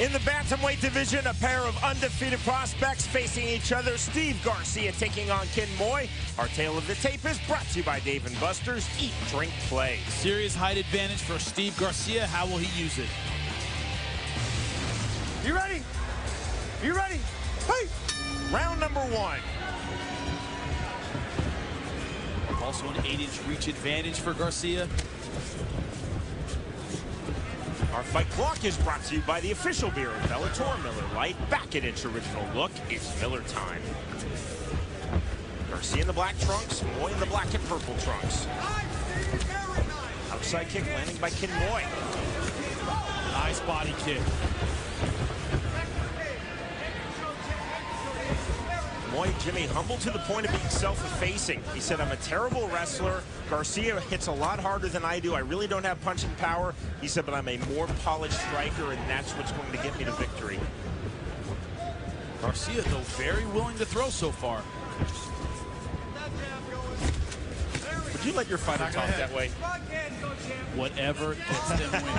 In the bantamweight division, a pair of undefeated prospects facing each other. Steve Garcia taking on Kin Moy. Our tale of the tape is brought to you by Dave & Buster's Eat, Drink, Play. Serious height advantage for Steve Garcia. How will he use it? You ready? You ready? Hey! Round number one. Also an 8-inch reach advantage for Garcia. Our fight clock is brought to you by the official beer of Bellator, Miller Lite. Back at its original look, it's Miller time. Garcia in the black trunks, Moy in the black and purple trunks. Outside kick landing by Kin Moy. Nice body kick. Moy, Jimmy, humble to the point of being self-effacing. He said, I'm a terrible wrestler. Garcia hits a lot harder than I do. I really don't have punching power. He said, but I'm a more polished striker, and that's what's going to get me to victory. Garcia, though, very willing to throw so far. Would you let your fighter talk that way? Whatever gets them winning.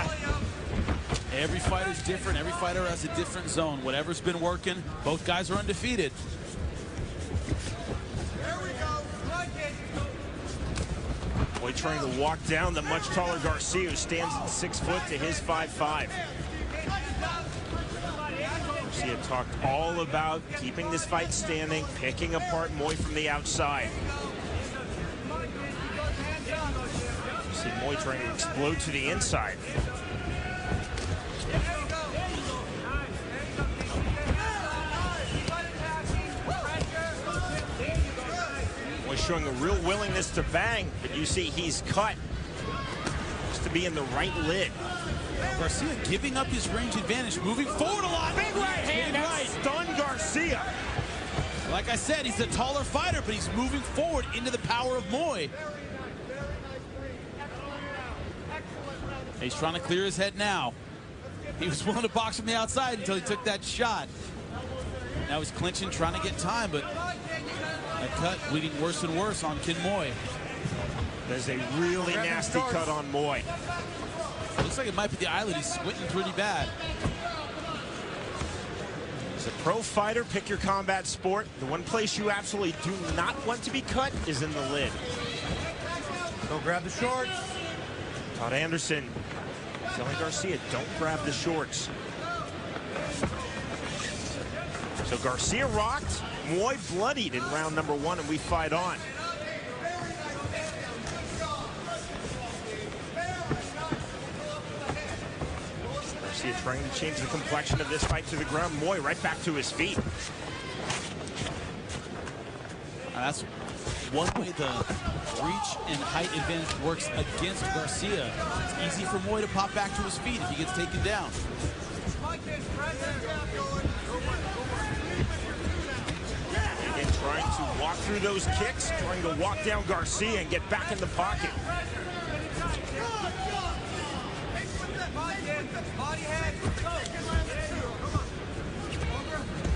Every fighter's different. Every fighter has a different zone. Whatever's been working, both guys are undefeated. Moy trying to walk down the much taller Garcia, who stands at 6 foot to his 5'5". Garcia talked all about keeping this fight standing, picking apart Moy from the outside. See Moy trying to explode to the inside. Showing a real willingness to bang, but you see he's cut just to be in the right lid. Garcia giving up his range advantage, moving forward a lot. Big right hand has stunned Garcia. Like I said, he's a taller fighter, but he's moving forward into the power of Moy. He's trying to clear his head now. He was willing to box from the outside until he took that shot. Now he's clinching, trying to get time, but that cut bleeding worse and worse on Kin Moy. There's a really nasty cut on Moy. Looks like it might be the eyelid. He's squinting pretty bad. As a pro fighter, pick your combat sport. The one place you absolutely do not want to be cut is in the lid. Go grab the shorts. Todd Anderson telling Garcia, don't grab the shorts. So Garcia rocked, Moy bloodied in round number one, and we fight on. Garcia trying to change the complexion of this fight to the ground. Moy right back to his feet. That's one way the reach and height advantage works against Garcia. It's easy for Moy to pop back to his feet if he gets taken down. And trying to walk through those kicks, trying to walk down Garcia and get back in the pocket.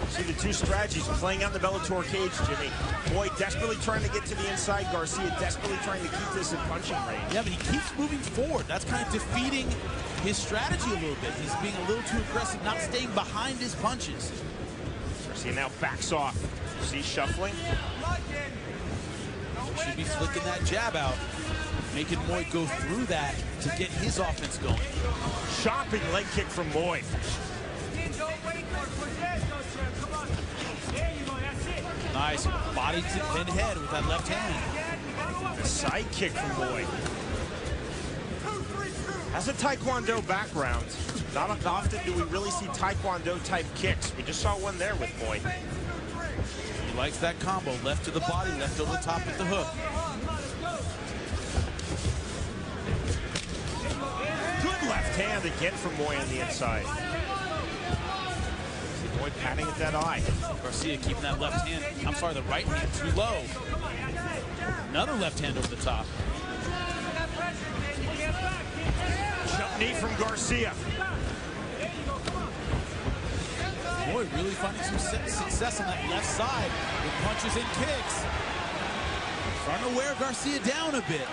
See the two strategies playing out in the Bellator cage, Jimmy. Moy desperately trying to get to the inside, Garcia desperately trying to keep this in punching range. Yeah, but he keeps moving forward. That's kind of defeating his strategy a little bit. He's being a little too aggressive, not staying behind his punches. Garcia now backs off. See shuffling. Should be flicking that jab out, making Moy go through that to get his offense going. Chopping leg kick from Moy. Nice body to then head with that left hand. The side kick from Moy. Has a Taekwondo background. Not often do we really see Taekwondo type kicks. We just saw one there with Moy. He likes that combo, left to the body, left over the top with the hook. Good left hand again from Moy on the inside. Moy patting at that eye. Garcia keeping that left hand, I'm sorry, the right hand too low. Another left hand over the top. Jump knee from Garcia. Moy really finding some success on that left side with punches and kicks. Starting to wear Garcia down a bit.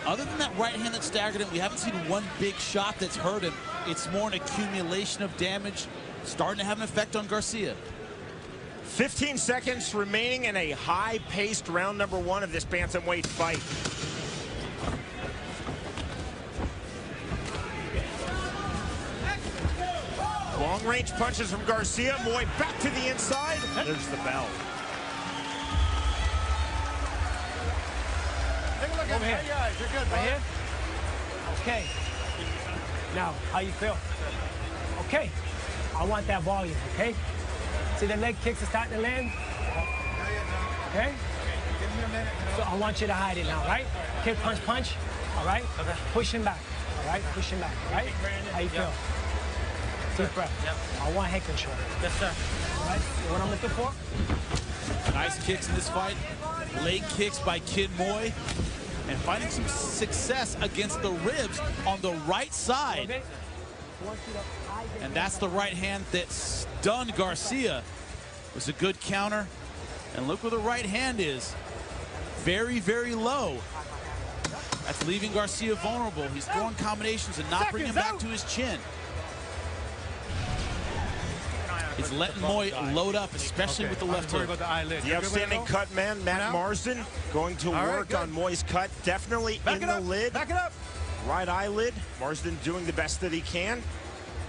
Other than that right hand that staggered him, we haven't seen one big shot that's hurt him. It's more an accumulation of damage starting to have an effect on Garcia. 15 seconds remaining in a high-paced round number 1 of this bantamweight fight. Long-range punches from Garcia. Moy back to the inside. There's the bell. Take a look at me. Guys, you're good, right here. Okay. Now, how you feel? Okay. I want that volume, okay? See the leg kicks are starting to land? Okay? Give me a minute. So I want you to hide it now, right? Kick, punch, punch. All right? Okay. Push him back. All right? Push him back. All right? How you feel? Deep breath. Yep. I want head control. Yes, sir. All right? You know what I'm looking for? Nice kicks in this fight. Leg kicks by Kid Moy. And finding some success against the ribs on the right side. Okay. And that's the right hand that stunned Garcia. It was a good counter. And look where the right hand is. Very, very low. That's leaving Garcia vulnerable. He's throwing combinations and not bringing him back to his chin. It's letting Moy load up, especially with the left hook. The outstanding cut man, Matt Marsden, going to work on Moy's cut. Definitely in the lid. Back it up. Right eyelid. Marsden doing the best that he can.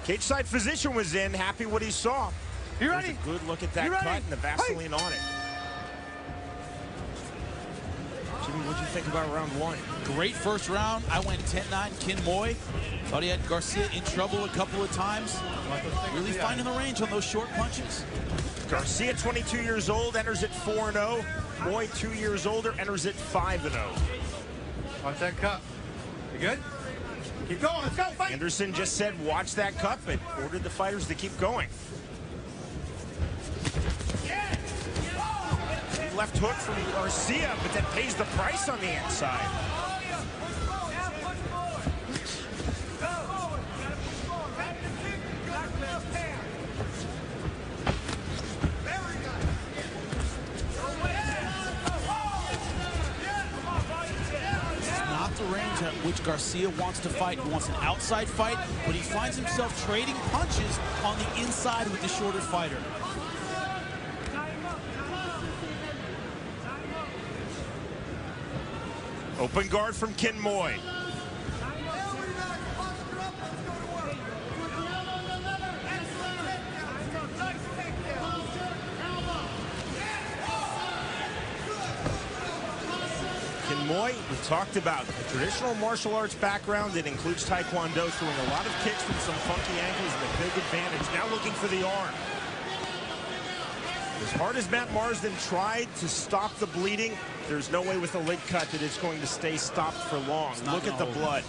Cage side physician was in, happy what he saw. You ready? There's a good look at that cut and the Vaseline on it. Jimmy, what'd you think about round 1? Great first round. I went 10-9, Kid Moy. Thought he had Garcia in trouble a couple of times. Really finding the range on those short punches. Garcia, 22 years old, enters at 4-0. Moy, 2 years older, enters at 5-0. Watch that cup. You good? Keep going. Let's go. Fight. Anderson just said, watch that cup, but ordered the fighters to keep going. Left hook from Garcia, but that pays the price on the inside. Not the range at which Garcia wants to fight. He wants an outside fight, but he finds himself trading punches on the inside with the shorter fighter. Open guard from Kid Moy. Kid Moy, we talked about a traditional martial arts background that includes Taekwondo, throwing a lot of kicks from some funky angles and a big advantage. Now looking for the arm. As hard as Matt Marsden tried to stop the bleeding, there's no way with a lid cut that it's going to stay stopped for long. Look at the blood.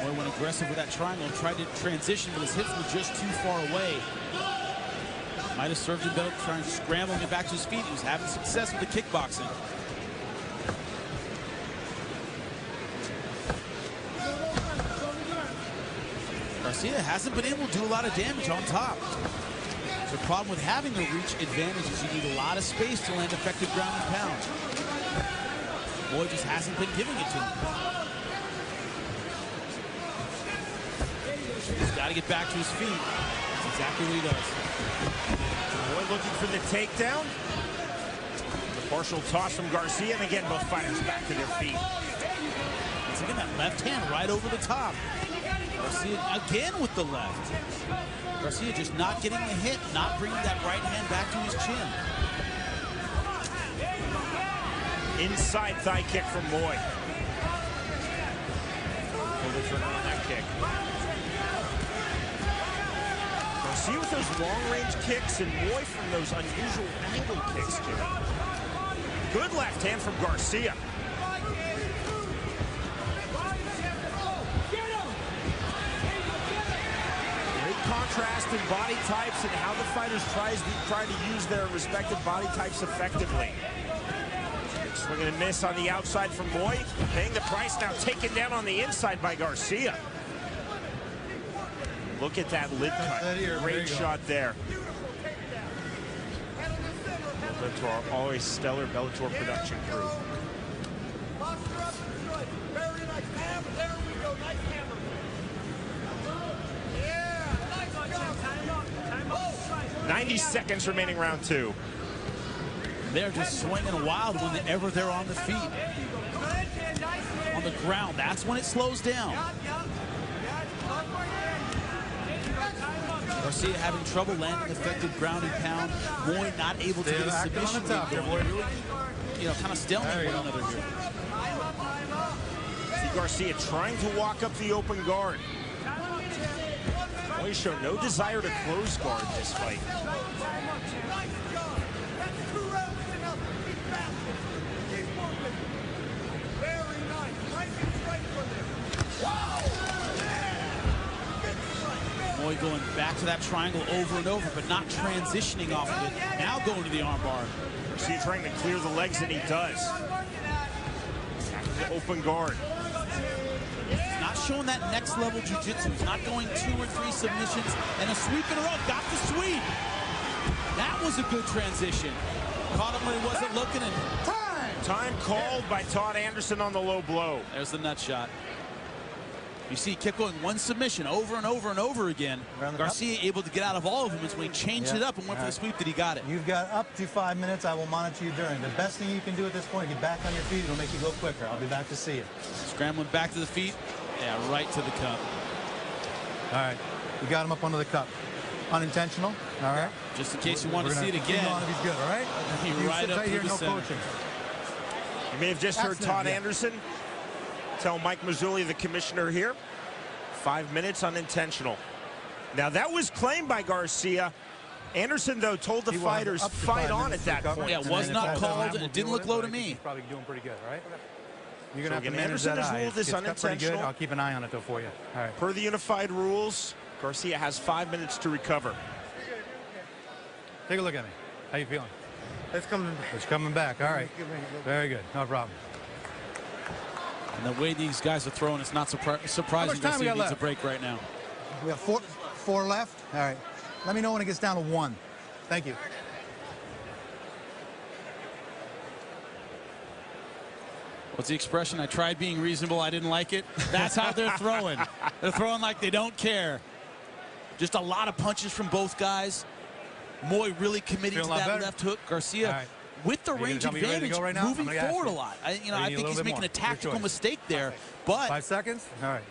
Moy went aggressive with that triangle, tried to transition, but his hips were just too far away. Might have served him better trying to scramble and get back to his feet. He was having success with the kickboxing. Garcia hasn't been able to do a lot of damage on top. The problem with having a reach advantage is you need a lot of space to land effective ground and pound. Moy just hasn't been giving it to him. He's got to get back to his feet. That's exactly what he does. Moy looking for the takedown. The partial toss from Garcia, and again, both fighters back to their feet. Once again, that left hand right over the top. Garcia again with the left. Garcia just not getting the hit, not bringing that right hand back to his chin. Inside thigh kick from Moy. Pull the trigger on that kick. Garcia with those long-range kicks and Moy from those unusual angle kicks, Jimmy. Good left hand from Garcia. Contrast in body types and how the fighters try to use their respective body types effectively. Swing and miss on the outside from Moy. Paying the price now, taken down on the inside by Garcia. Look at that lid cut. Great shot there. To our always stellar Bellator production crew. Very nice hammer. There we go. Nice hammer. Yeah. Nice job. 90 seconds remaining, round 2. They're just swinging wild whenever they're on the feet. On the ground, that's when it slows down. Garcia having trouble landing effective ground and pound. Moy not able to get a submission. Really, kind of stalemate one another here. See Garcia trying to walk up the open guard. Moy showed no desire to close guard this fight. Moy going back to that triangle over and over, but not transitioning off of it. Now going to the armbar. Garcia trying to clear the legs, and he does. After the open guard. He's not showing that next level jiu-jitsu. He's not going 2 or 3 submissions and a sweep in a row. Got the sweep. That was a good transition. Caught him where he wasn't looking. And Time called by Todd Anderson on the low blow. there's the nut shot. You see, kept going 1 submission over and over and over again. Garcia able to get out of all of them. It's when he changed it up and went for the sweep that he got it. You've got up to 5 minutes. I will monitor you during. The best thing you can do at this point is get back on your feet. It'll make you go quicker. I'll be back to see you. Scrambling back to the feet. Yeah, right to the cup. All right. You got him up under the cup. Unintentional. All right. Just in case you want to see it again. On if he's good, all right? He You right sit up right through here, the no center. coaching. You may have just heard Todd Anderson tell Mike Mazzulli, the commissioner here, 5 minutes unintentional. Now that was claimed by Garcia. Anderson, though, told the fighters fight on at that point. Yeah, was not called. It didn't look low to me. He's probably doing pretty good, all right? You're So going to have to again, manage Anderson that has eye. ruled this It's cut pretty good. unintentional. I'll keep an eye on it, though, for you. All right. Per the unified rules, Garcia has 5 minutes to recover. Take a look at me. How you feeling? It's coming back. It's coming back. All right. Very good. No problem. And the way these guys are throwing, it's not surprising Garcia needs a break right now. We have four left. All right. Let me know when it gets down to 1. Thank you. What's the expression? I tried being reasonable. I didn't like it. That's how they're throwing. They're throwing like they don't care. Just a lot of punches from both guys. Moy really committing to that left hook. Garcia with the range advantage, moving forward a lot. I think he's making a tactical mistake there, but 5 seconds. All right.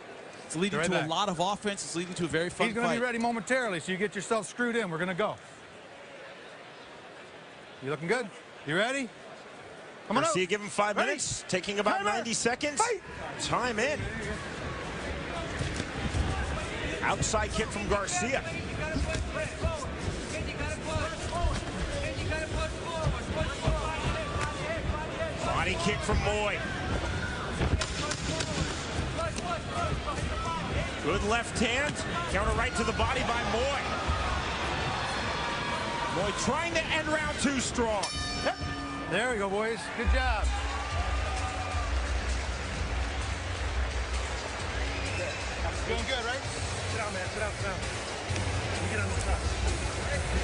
It's leading to a lot of offense. It's leading to a very fun fight. He's going to be ready momentarily, so you get yourself screwed in. We're going to go. You looking good? You ready? Come on. Garcia give him 5 minutes, taking about 90 seconds. Time in. Outside kick from Garcia. Body kick from Moy. Good left hand. Counter right to the body by Moy. Moy trying to end round 2 strong. There we go, boys. Good job. Doing good, right? Sit down, man. Sit down, sit down. You get on the top.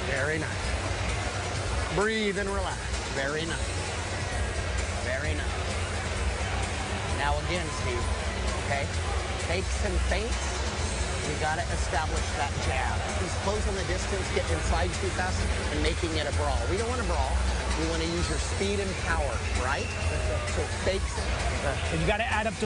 Very nice. Breathe and relax. Very nice. Very nice. Now again, Steve, okay? Fakes and feints, you gotta establish that jab. He's closing the distance, getting inside too fast, and making it a brawl. We don't want to brawl. We want to use your speed and power, right? So fakes. You got to add up to